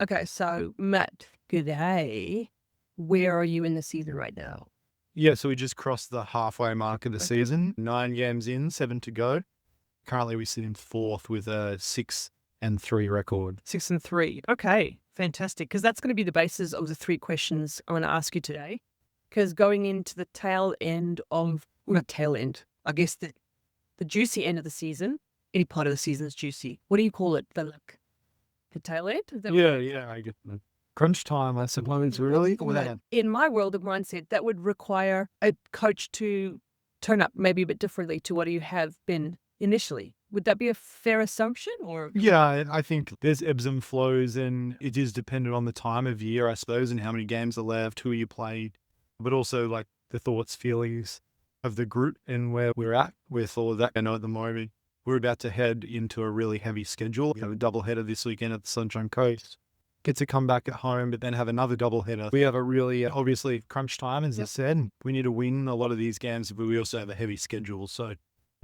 Okay, so Matt, good day. Where are you in the season right now? Yeah, so we just crossed the halfway mark of the season. 9 games in, 7 to go. Currently, we sit in fourth with a 6-3 record. 6-3. Okay, fantastic. Because that's going to be the basis of the 3 questions I want to ask you today. Because going into the tail end of, well, not tail end, I guess the juicy end of the season, any part of the season is juicy. What do you call it? The tail end? Is that Yeah, I get that. Crunch time, I suppose, really. In my world of mindset, that would require a coach to turn up maybe a bit differently to what you have been initially. Would that be a fair assumption? Or Yeah, I think there's ebbs and flows, and it is dependent on the time of year, I suppose, and how many games are left, who you played, but also like the thoughts, feelings of the group and where we're at with all of that. I know at the moment we're about to head into a really heavy schedule. We have a doubleheader this weekend at the Sunshine Coast. Get to come back at home, but then have another doubleheader. We have a really, obviously, crunch time, as I said. We need to win a lot of these games, but we also have a heavy schedule. So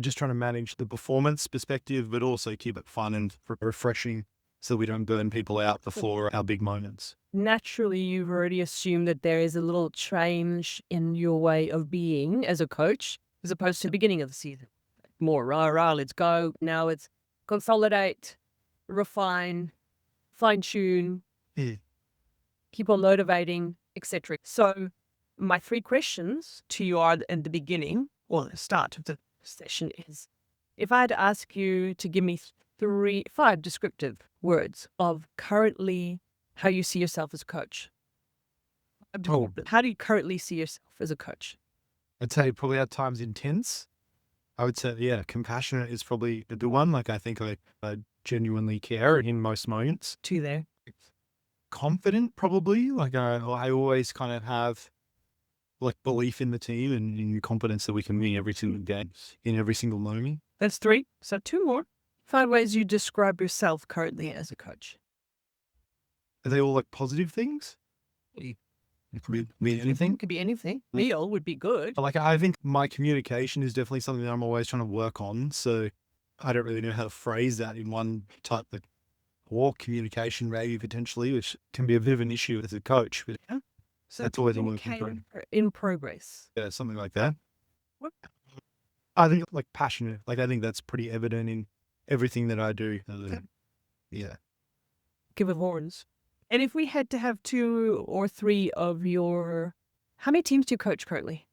just trying to manage the performance perspective, but also keep it fun and refreshing so we don't burn people out before our big moments. naturally, you've already assumed that there is a little change in your way of being as a coach, as opposed to the beginning of the season. More rah rah, let's go. Now it's consolidate, refine, fine tune, Yeah. keep on motivating, etc. So my 3 questions to you are at the beginning or the start of the session is, if I had to ask you to give me 5 descriptive words of currently how you see yourself as a coach. Oh. How do you currently see yourself as a coach? I'd say probably at times intense. I would say, yeah, compassionate is probably the good one. Like, I think I genuinely care in most moments. 2 there. Confident, probably. Like, I always kind of have like belief in the team and in confidence that we can win every single game in every single moment. That's 3. So 2 more. 5 ways you describe yourself currently as a coach. Are they all like positive things? It could be anything. Could be anything. Meal would be good. Like, I think my communication is definitely something that I'm always trying to work on. So I don't really know how to phrase that in one type of, or communication maybe potentially, which can be a bit of an issue as a coach. But So that's always a work in communicating in progress. yeah, something like that. What? I think like passionate. Like, I think that's pretty evident in everything that I do. Yeah. Give it horns. And if we had to have 2 or 3 of your, how many teams do you coach currently?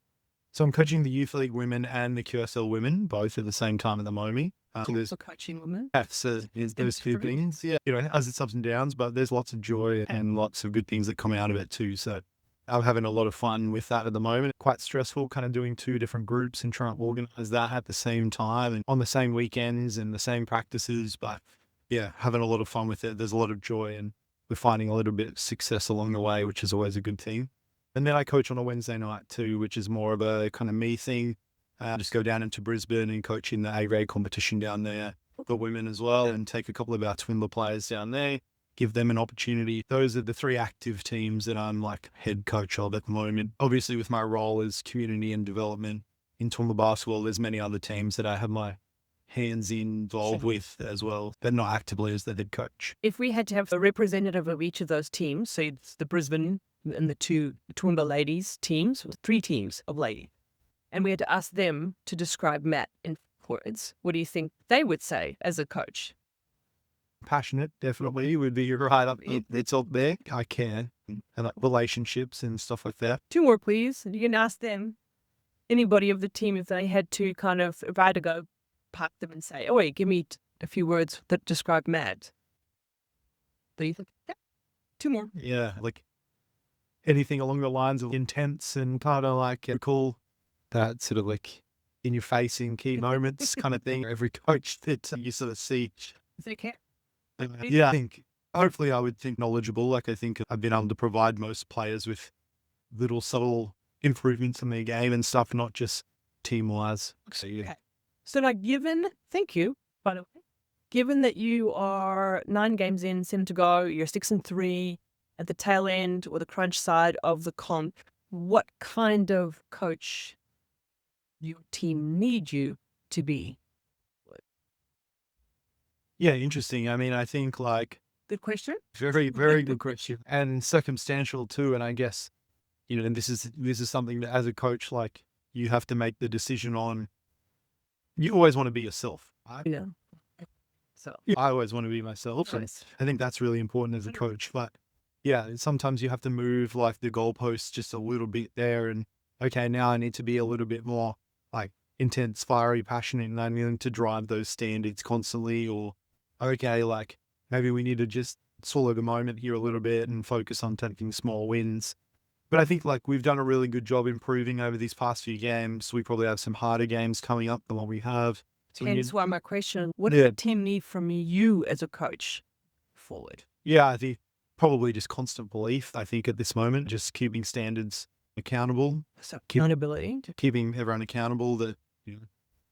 So I'm coaching the Youth League women and the QSL women, both at the same time at the moment. There's Also coaching women. so there's those 2 things. Yeah. You know, it has its ups and downs, but there's lots of joy and lots of good things that come out of it too. So I'm having a lot of fun with that at the moment. Quite stressful, kind of doing 2 different groups and trying to organize that at the same time and on the same weekends and the same practices. But yeah, having a lot of fun with it. There's a lot of joy and we're finding a little bit of success along the way, which is always a good thing. And then I coach on a Wednesday night too, which is more of a kind of me thing. Just go down into Brisbane and coach in the A-grade competition down there for women as well and take a couple of our Toowoomba players down there, give them an opportunity. Those are the 3 active teams that I'm like head coach of at the moment. Obviously with my role as community and development in Toowoomba basketball, there's many other teams that I have my hands involved with as well, but not actively as the head coach. If we had to have a representative of each of those teams, so it's the Brisbane and the 2 Toowoomba ladies teams, 3 teams of ladies, and we had to ask them to describe Matt in words, what do you think they would say as a coach? Passionate, definitely, would be right up. It's up there. I can. And like relationships and stuff like that. 2 more, please. And you can ask them, anybody of the team, if they had to kind of, if I had to go park them and say, oh, wait, give me a few words that describe Matt. Do you think? Yeah. 2 more. Yeah, like anything along the lines of intense and kind of like cool, that sort of like in your face in key moments kind of thing. Every coach that you sort of see. If they can. Yeah, I think hopefully I would think knowledgeable. Like, I think I've been able to provide most players with little subtle improvements in their game and stuff, not just team-wise. So, yeah. Okay. So now thank you, by the way, given that you are 9 games in, 7 to go, you're 6-3 at the tail end or the crunch side of the comp, what kind of coach do your team need you to be? Yeah, interesting. I mean, I think like Good question. Very, very good question, and circumstantial too. And I guess, and this is something that as a coach, like you have to make the decision on. You always want to be yourself, right? Yeah. So I always want to be myself, and nice. I think that's really important as a coach. But yeah, sometimes you have to move like the goalposts just a little bit there, and okay, now I need to be a little bit more like intense, fiery, passionate, and I need to drive those standards constantly. Or okay, like maybe we need to just swallow the moment here a little bit and focus on taking small wins. But I think like we've done a really good job improving over these past few games. We probably have some harder games coming up than what we have. So we Hence need, why my question, what does yeah, the team need from you as a coach forward? yeah, I think probably just constant belief. I think at this moment, just keeping standards accountable, So accountability. keeping everyone accountable that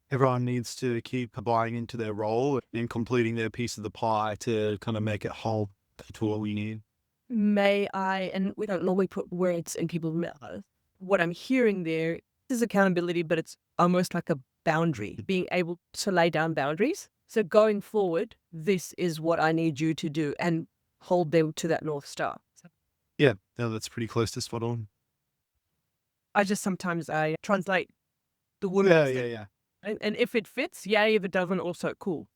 everyone needs to keep buying into their role and completing their piece of the pie to kind of make it whole to what we need. May I, and we don't normally put words in people's mouths, what I'm hearing there is accountability, but it's almost like a boundary, being able to lay down boundaries. So going forward, this is what I need you to do and hold them to that North Star. Yeah, no, that's pretty close to spot on. Sometimes I translate the Yeah, words. yeah. And if it fits, yay. If it doesn't, also cool.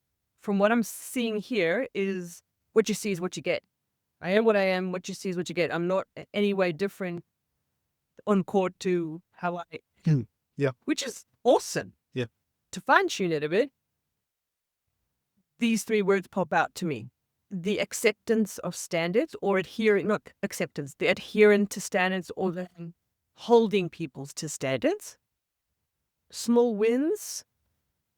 From what I'm seeing here is what you see is what you get. I am what I am. What you see is what you get. I'm not any way different on court to how I am. Yeah. Which is awesome. Yeah. To fine tune it a bit, these three words pop out to me. The acceptance of standards or adhering, not acceptance, the adherent to standards or the holding people's to standards. Small wins,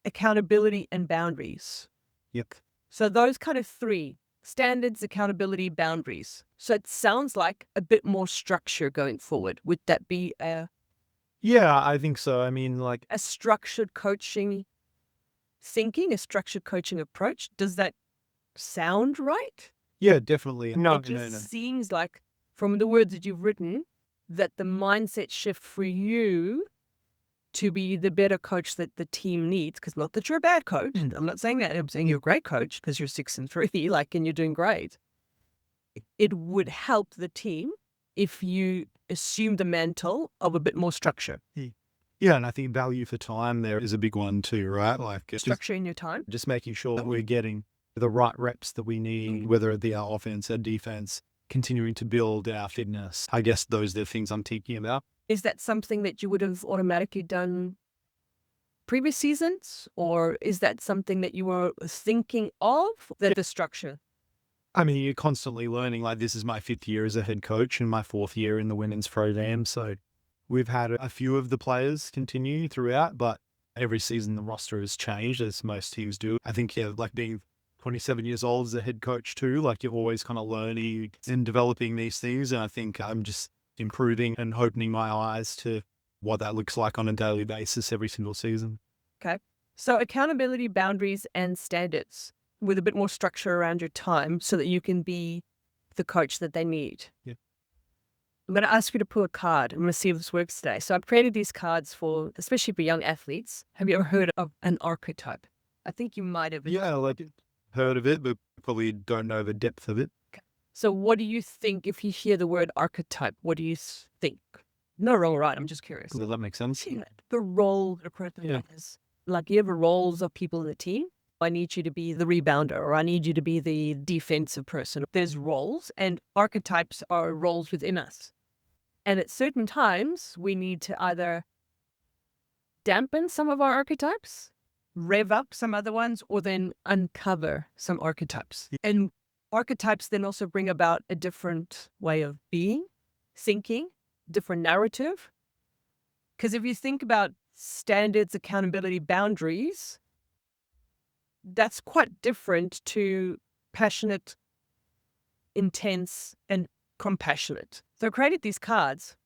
accountability, and boundaries. Yep. So those kind of three, standards, accountability, boundaries. So it sounds like a bit more structure going forward. Would that be Yeah, I think so. I mean, like, a structured coaching thinking, a structured coaching approach? Does that sound right? yeah, definitely. No, It just seems like, from the words that you've written, that the mindset shift for you to be the better coach that the team needs, because not that you're a bad coach. I'm not saying that. I'm saying you're a great coach because you're 6-3, and you're doing great. It would help the team if you assume the mantle of a bit more structure. Yeah, and I think value for time there is a big one too, right? Like Structure in your time. just making sure that we're getting the right reps that we need, whether it be our offense or defense, continuing to build our fitness. I guess those are the things I'm thinking about. Is that something that you would have automatically done previous seasons? Or is that something that you were thinking of, that the structure? I mean, you're constantly learning. Like, this is my 5th year as a head coach and my 4th year in the women's program. So we've had a few of the players continue throughout, but every season the roster has changed, as most teams do. I think, yeah, like being 27 years old as a head coach too, like you're always kind of learning and developing these things. And I think I'm just improving and opening my eyes to what that looks like on a daily basis every single season. Okay. So accountability, boundaries, and standards with a bit more structure around your time so that you can be the coach that they need. Yeah. I'm going to ask you to pull a card. I'm going to see if this works today. So I've created these cards for, especially for young athletes. Have you ever heard of an archetype? I think you might have. Yeah, like heard of it, but probably don't know the depth of it. So what do you think if you hear the word archetype? What do you think? No wrong or right. I'm just curious. Does that make sense? The role that a person has. Like, you have roles of people in the team. I need you to be the rebounder, or I need you to be the defensive person. There's roles, and archetypes are roles within us. And at certain times, we need to either dampen some of our archetypes, rev up some other ones, or then uncover some archetypes. And archetypes then also bring about a different way of being, thinking, different narrative. Because if you think about standards, accountability, boundaries, that's quite different to passionate, intense, and compassionate. So I created these cards,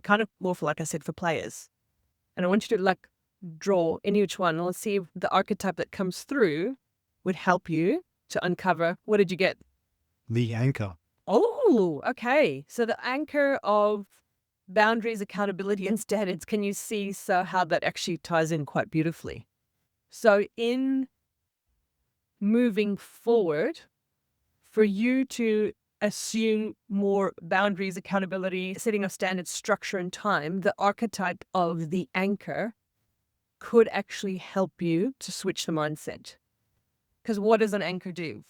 kind of more for, like I said, for players. And I want you to like draw any which one. Let's see if the archetype that comes through would help you to uncover. What did you get? The anchor. Oh, okay. So the anchor of boundaries, accountability, and standards. Can you see how that actually ties in quite beautifully? So in moving forward, for you to assume more boundaries, accountability, setting of standards, structure, and time, the archetype of the anchor could actually help you to switch the mindset. Because what does an anchor do?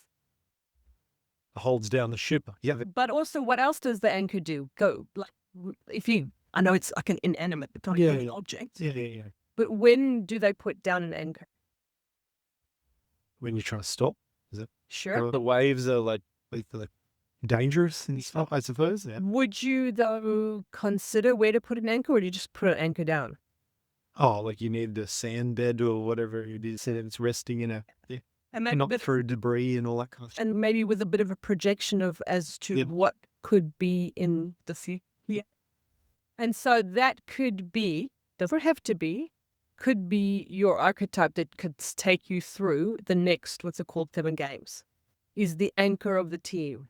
Holds down the ship. Yeah. But also, what else does the anchor do? Go. Like, I know it's like an inanimate, it's not an object. Yeah. But when do they put down an anchor? When you're trying to stop, is it? Sure. The waves are like dangerous and stuff, I suppose. Yeah. Would you, though, consider where to put an anchor, or do you just put an anchor down? Oh, like you need a sand bed or whatever it is, and it's resting in And maybe, not through debris and all that kind of stuff. and maybe with a bit of a projection of as to what could be in the future. Yeah. And so that could be, doesn't have to be, could be your archetype that could take you through the next, what's it called, 7 games, is the anchor of the team,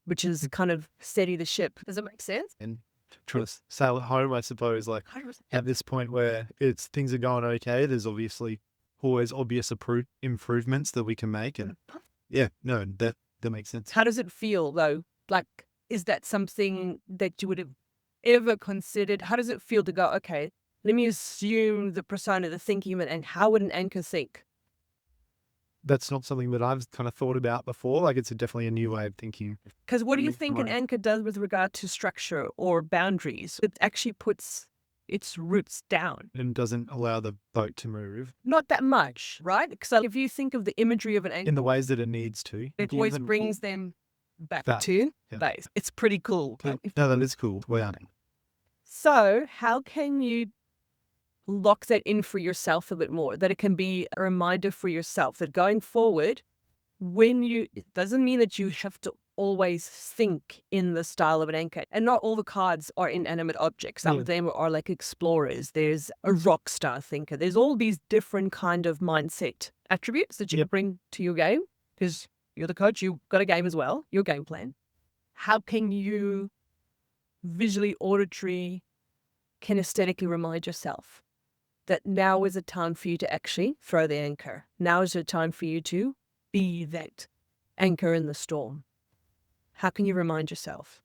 which is kind of steady the ship. Does it make sense? And trying to sail it home, I suppose, like 100%. at this point where things are going okay, there's obviously always obvious improvements that we can make. And that makes sense. How does it feel, though? Like, is that something that you would have ever considered? How does it feel to go, okay, let me assume the persona, the thinking, and how would an anchor think? That's not something that I've kind of thought about before. Like, it's definitely a new way of thinking. Because what do you think an anchor does with regard to structure or boundaries? It actually puts its roots down. And doesn't allow the boat to move Not that much, right? So if you think of the imagery of an anchor, in the ways that it needs to. it always brings them back to Yeah. base. It's pretty cool. No, that is cool. Wow. So how can you lock that in for yourself a bit more? That it can be a reminder for yourself that going forward, it doesn't mean that you have to always think in the style of an anchor. And not all the cards are inanimate objects. Some of them are like explorers. There's a rock star thinker. There's all these different kind of mindset attributes that you can bring to your game, because you're the coach, you've got a game as well, your game plan. How can you visually, auditory, kinesthetically remind yourself that now is a time for you to actually throw the anchor? Now is a time for you to be that anchor in the storm. How can you remind yourself?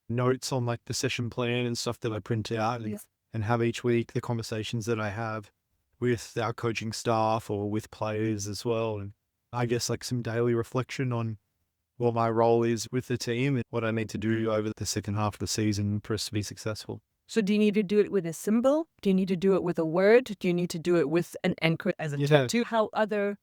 Notes on like the session plan and stuff that I print out and have each week, the conversations that I have with our coaching staff or with players as well. And I guess like some daily reflection on what my role is with the team and what I need to do over the second half of the season for us to be successful. So do you need to do it with a symbol? Do you need to do it with a word? Do you need to do it with an anchor as a tattoo? How other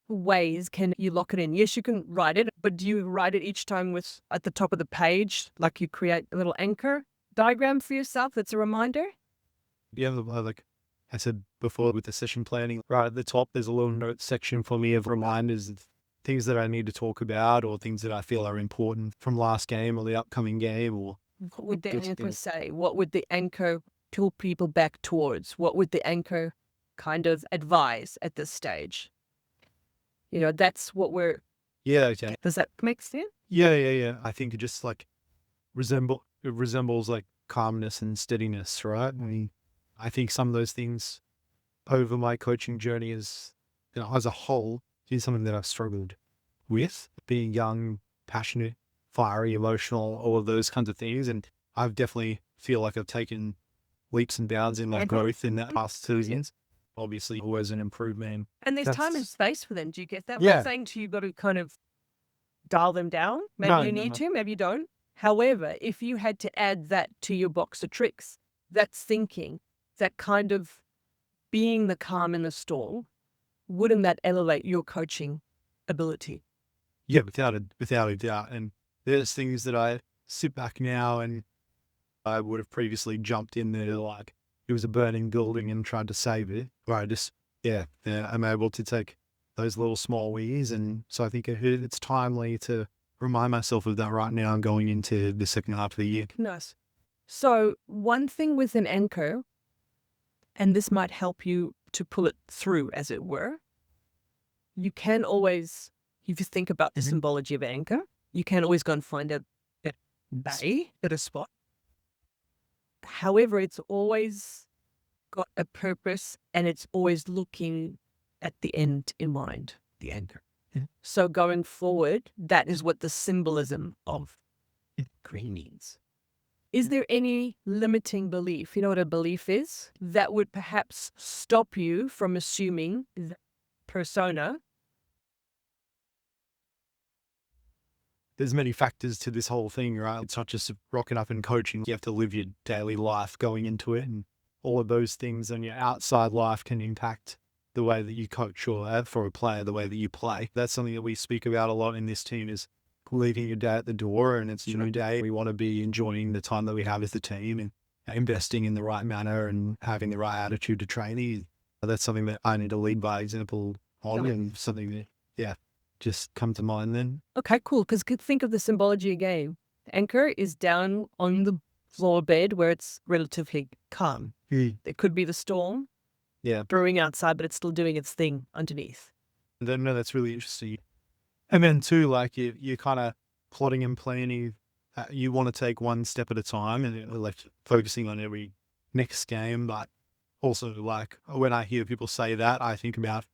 ways can you lock it in? Yes, you can write it, but do you write it each time with at the top of the page, like you create a little anchor diagram for yourself that's a reminder? Yeah, like I said before with the session planning, right at the top, there's a little note section for me of reminders of things that I need to talk about or things that I feel are important from last game or the upcoming game. Or what would the anchor say? What would the anchor pull people back towards? What would the anchor kind of advise at this stage? You know, that's what we're... Yeah, okay. Does that make sense? Yeah. I think it just like resembles like calmness and steadiness, right? I mean, I think some of those things over my coaching journey as a whole is something that I've struggled with, being young, passionate, fiery, emotional, all of those kinds of things. And I've definitely feel like I've taken leaps and bounds in my growth in that past 2 years. Obviously, always an improvement. And there's time and space for them. Do you get that? Yeah. I'm not saying to you, you've got to kind of dial them down. Maybe you need to, maybe you don't. However, if you had to add that to your box of tricks, that's thinking, that kind of being the calm in the storm, wouldn't that elevate your coaching ability? Yeah, without a doubt. And there's things that I sit back now and I would have previously jumped in there like it was a burning building and tried to save it. Where I just, I'm able to take those little small wheels. And so I think it's timely to remind myself of that right now and going into the second half of the year. Nice. So one thing with an anchor, and this might help you to pull it through, as it were, you can always, if you think about the symbology of anchor, you can always go and find a bay at a spot. However, it's always got a purpose and it's always looking at the end in mind, the anchor. So going forward, that is what the symbolism of green means. Is there any limiting belief, you know what a belief is, that would perhaps stop you from assuming that persona? There's many factors to this whole thing, right? It's not just rocking up and coaching. You have to live your daily life going into it, and all of those things and your outside life can impact the way that you coach, or for a player, the way that you play. That's something that we speak about a lot in this team, is leaving your day at the door, and it's a new day. We want to be enjoying the time that we have as a team and investing in the right manner and having the right attitude to training. That's something that I need to lead by example on, and something that, just come to mind then. Okay, cool. Because think of the symbology again. The anchor is down on the floor bed where it's relatively calm. It could be the storm brewing outside, but it's still doing its thing underneath. No, that's really interesting. And then too, like you're kind of plotting and planning. You want to take one step at a time, and like focusing on every next game. But also, like when I hear people say that, I think about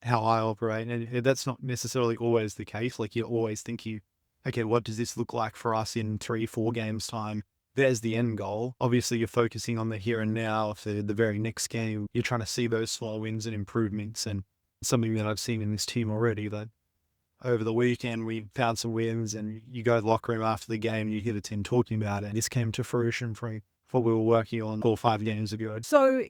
how I operate, and that's not necessarily always the case. Like you're always thinking, okay, what does this look like for us in 3-4 games time? There's the end goal. Obviously, you're focusing on the here and now for the very next game. You're trying to see those small wins and improvements, and something that I've seen in this team already, that over the weekend we found some wins, and you go to the locker room after the game, you hear the team talking about it. This came to fruition for what we were working on 4 or 5 games ago. So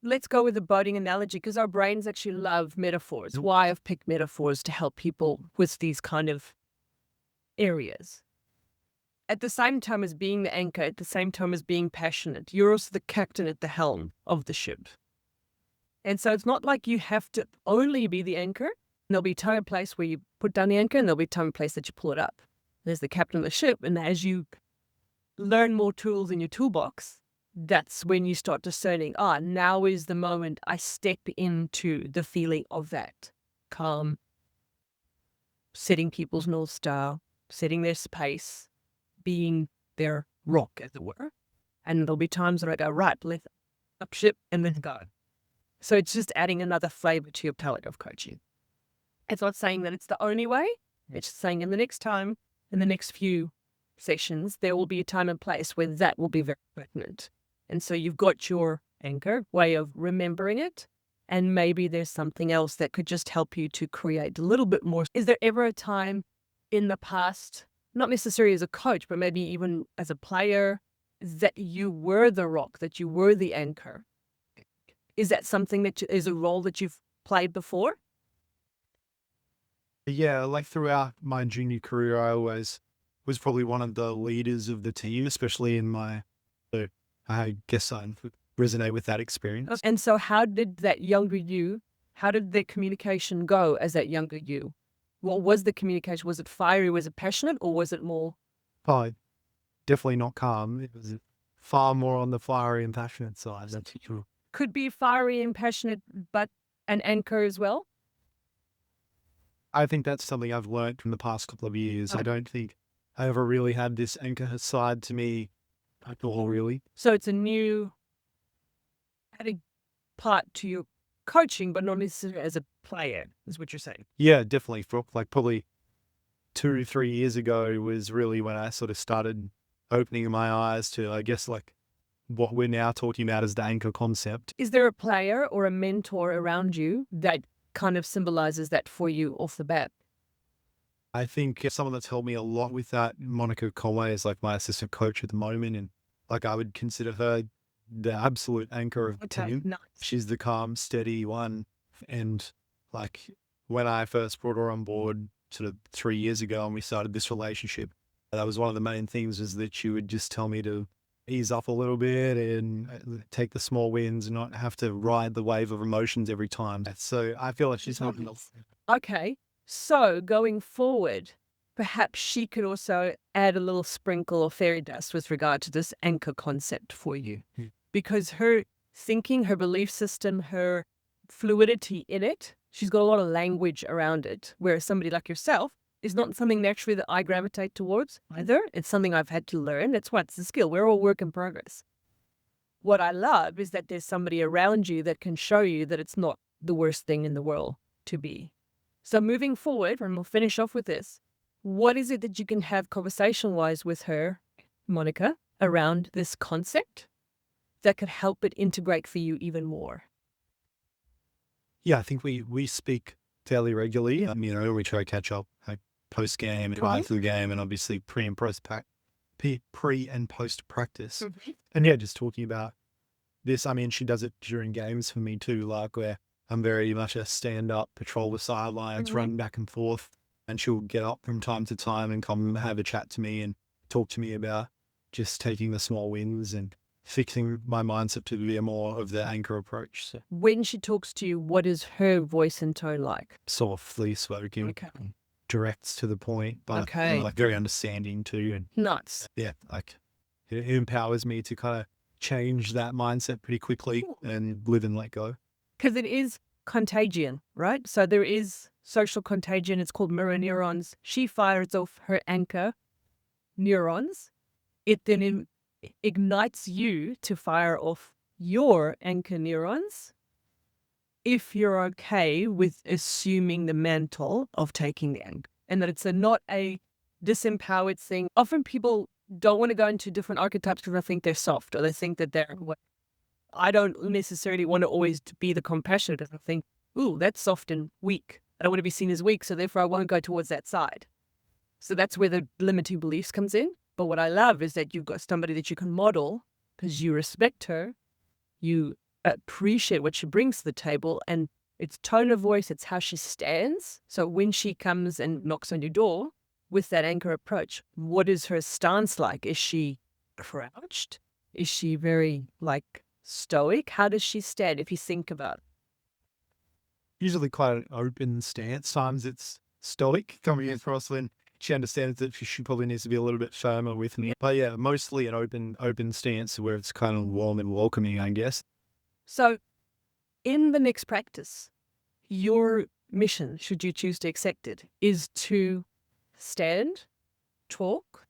let's go with the boating analogy, because our brains actually love metaphors. Why I've picked metaphors to help people with these kind of areas. At the same time as being the anchor, at the same time as being passionate, you're also the captain at the helm of the ship. And so it's not like you have to only be the anchor. There'll be time and place where you put down the anchor, and there'll be time and place that you pull it up. There's the captain of the ship, and as you learn more tools in your toolbox, that's when you start discerning, now is the moment I step into the feeling of that calm, setting people's North Star, setting their space, being their rock, as it were. And there'll be times where I go right, left, up ship, and then go. So it's just adding another flavor to your palette of coaching. It's not saying that it's the only way. It's just saying in the next time, in the next few sessions, there will be a time and place where that will be very pertinent. And so you've got your anchor way of remembering it, and maybe there's something else that could just help you to create a little bit more. Is there ever a time in the past, not necessarily as a coach, but maybe even as a player, that you were the rock, that you were the anchor? Is that something that is a role that you've played before? Yeah, like throughout my junior career, I always was probably one of the leaders of the team, especially in my, so I guess I resonate with that experience. And so how did that younger you, how did the communication go as that younger you? What was the communication? Was it fiery? Was it passionate? Or was it more? Definitely not calm. It was far more on the fiery and passionate side. That's true. Could be fiery and passionate, but an anchor as well? I think that's something I've learned from the past couple of years. I don't think I ever really had this anchor side to me at all, really. So it's a new added part to your coaching, but not necessarily as a player, is what you're saying. Yeah, definitely. For like probably 2 or 3 years ago was really when I sort of started opening my eyes to, I guess, like what we're now talking about as the anchor concept. Is there a player or a mentor around you that kind of symbolizes that for you off the bat? I think someone that's helped me a lot with that, Monica Conway, is like my assistant coach at the moment. And like I would consider her the absolute anchor of the team. Nice. She's the calm, steady one. And like when I first brought her on board sort of 3 years ago and we started this relationship, that was one of the main things, is that she would just tell me to ease up a little bit and take the small wins and not have to ride the wave of emotions every time. So I feel like she's helping us. Okay. So going forward, perhaps she could also add a little sprinkle of fairy dust with regard to this anchor concept for you. Because her thinking, her belief system, her fluidity in it, she's got a lot of language around it, whereas somebody like yourself is not something naturally that I gravitate towards either. It's something I've had to learn. That's why it's a skill. We're all work in progress. What I love is that there's somebody around you that can show you that it's not the worst thing in the world to be So moving forward, and we'll finish off with this, what is it that you can have conversation-wise with her, Monica, around this concept that could help it integrate for you even more? Yeah, I think we speak fairly regularly. We try to catch up post game and after the game, and obviously pre and post practice. And yeah, just talking about this. I mean, she does it during games for me too, like where I'm very much a stand up, patrol the sidelines, run back and forth, and she'll get up from time to time and come have a chat to me and talk to me about just taking the small wins and fixing my mindset to be a more of the anchor approach. So When she talks to you, what is her voice and tone like? softly spoken, directs to the point, but like very understanding too. And Nuts. yeah, like it empowers me to kind of change that mindset pretty quickly and live and let go. Because it is contagion, right? So there is social contagion. It's called mirror neurons. She fires off her anchor neurons. It then ignites you to fire off your anchor neurons if you're okay with assuming the mantle of taking the anchor, and that it's not a disempowered thing. Often people don't want to go into different archetypes because they think they're soft, or they think that they're what. I don't necessarily want to always be the compassionate. I think, ooh, that's soft and weak. I don't want to be seen as weak, so therefore I won't go towards that side. So that's where the limiting beliefs comes in. But what I love is that you've got somebody that you can model because you respect her, you appreciate what she brings to the table, and it's tone of voice, it's how she stands. So when she comes and knocks on your door with that anchor approach, what is her stance like? Is she crouched? Is she very stoic? How does she stand if you think about it? Usually quite an open stance. Times it's stoic coming across when she understands that she probably needs to be a little bit firmer with me. But yeah, mostly an open stance where it's kind of warm and welcoming, I guess. So in the next practice, your mission, should you choose to accept it, is to stand, talk,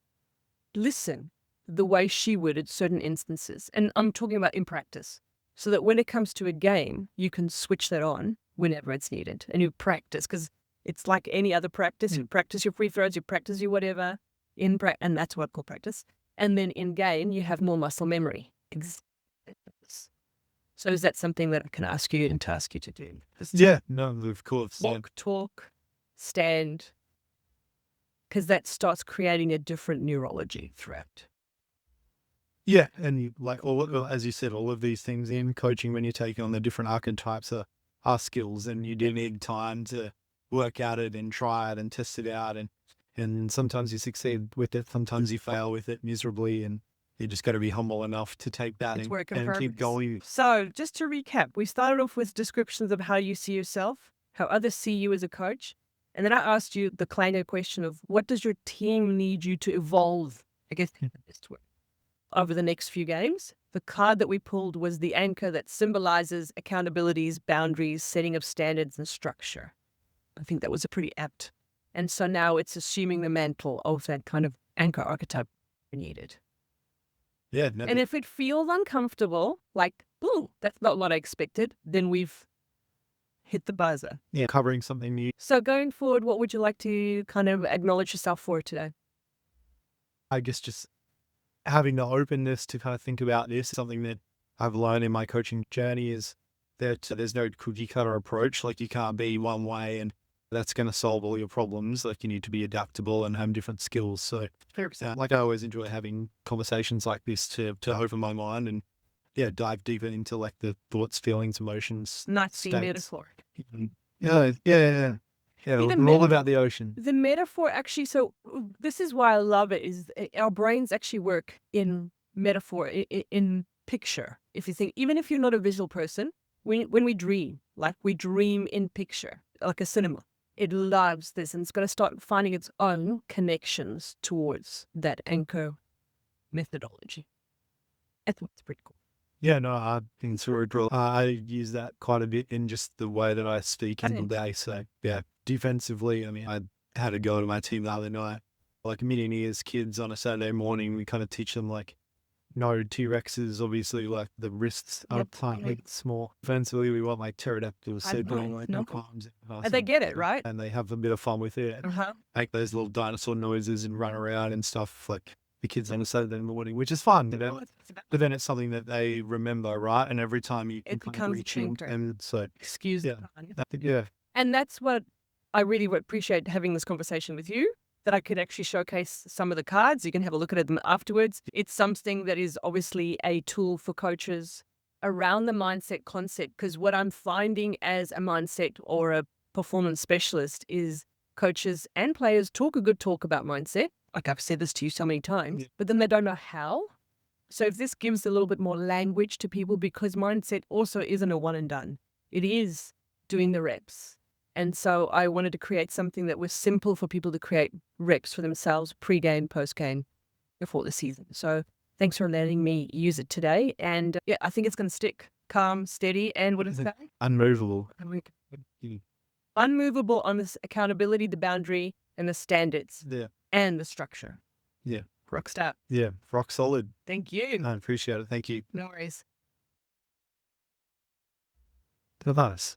listen the way she would at certain instances. And I'm talking about in practice, so that when it comes to a game, you can switch that on whenever it's needed and you practice, because it's like any other practice. You practice your free throws, you practice your whatever, and that's what I call practice. And then in game, you have more muscle memory. So is that something that I can ask you and task you to do? Yeah, no, of course. Walk, talk, stand, because that starts creating a different neurology throughout. Yeah, and as you said, all of these things in coaching, when you're taking on the different archetypes are skills, and you do need time to work at it and try it and test it out, and sometimes you succeed with it, sometimes you fail with it miserably, and you just got to be humble enough to take that and keep going. So just to recap, we started off with descriptions of how you see yourself, how others see you as a coach. And then I asked you the clanger question of what does your team need you to evolve, I guess, over the next few games. The card that we pulled was the anchor that symbolizes accountabilities, boundaries, setting of standards, and structure. I think that was a pretty apt. And so now it's assuming the mantle of that kind of anchor archetype needed. Yeah. And if it feels uncomfortable, like, ooh, that's not what I expected, then we've hit the buzzer. Yeah, covering something new. So going forward, what would you like to kind of acknowledge yourself for today? I guess just having the openness to kind of think about this. Something that I've learned in my coaching journey is that there's no cookie cutter approach. Like you can't be one way and that's going to solve all your problems. Like you need to be adaptable and have different skills. So like I always enjoy having conversations like this to open my mind and dive deeper into like the thoughts, feelings, emotions. Not the metaphor. Yeah. All about the ocean. The metaphor actually, so this is why I love it, is our brains actually work in metaphor, in picture. If you think, even if you're not a visual person, when we dream, like we dream in picture, like a cinema, it loves this and it's going to start finding its own connections towards that anchor methodology. I thought it's pretty cool. Yeah, no, I think it's really cool. I use that quite a bit in just the way that I speak in the day. So yeah, defensively, I mean, I had to go to my team the other night, like Mountaineers kids on a Saturday morning. We kind of teach them like no T-Rexes, obviously, like the wrists are Yep. tiny, small. Offensively, we want like pterodactyls, I zebra, know, like no. palms, And they get it, right? and they have a bit of fun with it. Uh-huh. Make those little dinosaur noises and run around and stuff like the kids on a Saturday morning, which is fun, you know. But then it's something that they remember, right? And every time you can It kind of becomes reach in, anchor. and so Excuse the yeah, pun. yeah, And that's what I really would appreciate having this conversation with you, that I could actually showcase some of the cards. You can have a look at them afterwards. It's something that is obviously a tool for coaches around the mindset concept, because what I'm finding as a mindset or a performance specialist is coaches and players talk a good talk about mindset. Like I've said this to you so many times, Yeah. but then they don't know how. So if this gives a little bit more language to people, because mindset also isn't a one and done. It is doing the reps. And so I wanted to create something that was simple for people to create reps for themselves pre-game, post-game, before the season. So thanks for letting me use it today. And yeah, I think it's going to stick. Calm, steady, and what is that? unmovable. Unmovable on this accountability, the boundary, and the standards, Yeah, and the structure. yeah, Rockstar. yeah, rock solid. Thank you. I appreciate it. Thank you. No worries. Nice.